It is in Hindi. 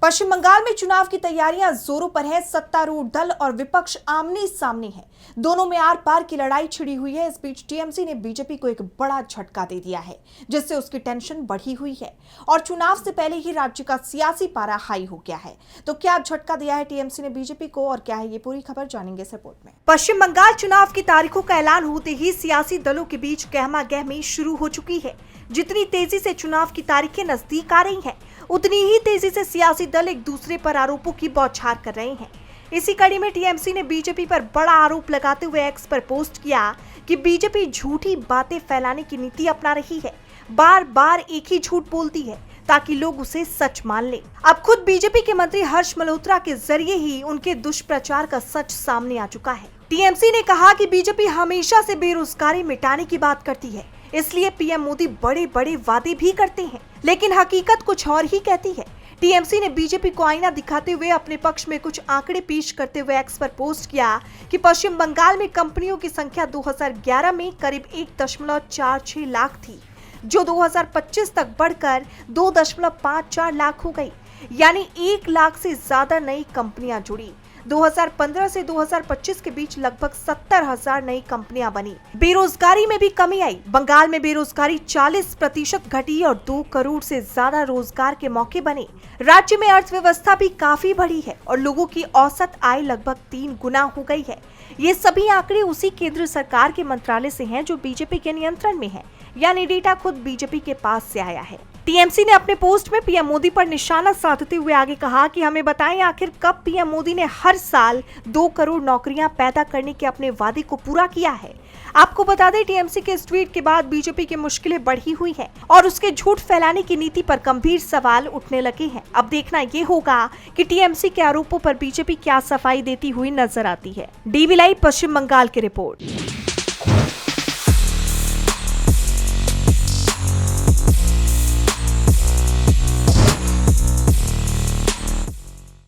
पश्चिम बंगाल में चुनाव की तैयारियां जोरों पर है। सत्तारूढ़ दल और विपक्ष आमने सामने है। दोनों में आर पार की लड़ाई छिड़ी हुई है। इस बीच टीएमसी ने बीजेपी को एक बड़ा झटका दे दिया है, जिससे उसकी टेंशन बढ़ी हुई है और चुनाव से पहले ही राज्य का सियासी पारा हाई हो गया है। तो क्या झटका दिया है टीएमसी ने बीजेपी को और क्या है ये पूरी खबर जानेंगे इस रिपोर्ट में। पश्चिम बंगाल चुनाव की तारीखों का ऐलान होते ही सियासी दलों के बीच गहमागहमी शुरू हो चुकी है। जितनी तेजी से चुनाव की तारीखें नजदीक आ रही हैं, उतनी ही तेजी से सियासी दल एक दूसरे पर आरोपों की बौछार कर रहे हैं। इसी कड़ी में टीएमसी ने बीजेपी पर बड़ा आरोप लगाते हुए एक्स पर पोस्ट किया कि बीजेपी झूठी बातें फैलाने की नीति अपना रही है, बार बार एक ही झूठ बोलती है ताकि लोग उसे सच मान ले। अब खुद बीजेपी के मंत्री हर्ष मल्होत्रा के जरिए ही उनके दुष्प्रचार का सच सामने आ चुका है। टीएमसी ने कहा कि बीजेपी हमेशा से बेरोजगारी मिटाने की बात करती है, इसलिए पीएम मोदी बड़े बड़े वादे भी करते हैं, लेकिन हकीकत कुछ और ही कहती है। टीएमसी ने बीजेपी को आईना दिखाते हुए अपने पक्ष में कुछ आंकड़े पेश करते हुए एक्स पर पोस्ट किया कि पश्चिम बंगाल में कंपनियों की संख्या 2011 में करीब 1.46 लाख थी, जो 2025 तक बढ़कर 2.54 लाख हो गई। यानी 1 लाख से ज्यादा नई कंपनियां जुड़ी। 2015 से 2025 के बीच लगभग 70,000 नई कंपनियां बनी। बेरोजगारी में भी कमी आई। बंगाल में बेरोजगारी 40% घटी और 2 करोड़ से ज्यादा रोजगार के मौके बने। राज्य में अर्थव्यवस्था भी काफी बढ़ी है और लोगों की औसत आय लगभग 3 गुना हो गई है। ये सभी आंकड़े उसी केंद्र सरकार के मंत्रालय से हैं जो बीजेपी के नियंत्रण में है, यानी डेटा खुद बीजेपी के पास से आया है। टीएमसी ने अपने पोस्ट में पीएम मोदी पर निशाना साधते हुए आगे कहा कि हमें बताएं आखिर कब पीएम मोदी ने हर साल 2 करोड़ नौकरियां पैदा करने के अपने वादे को पूरा किया है। आपको बता दें, टीएमसी के इस ट्वीट के बाद बीजेपी की मुश्किलें बढ़ी हुई है और उसके झूठ फैलाने की नीति पर गंभीर सवाल उठने लगे हैं। अब देखना ये होगा कि टीएमसी के आरोपों पर बीजेपी क्या सफाई देती हुई नजर आती है। डीवी लाइव पश्चिम बंगाल की रिपोर्ट।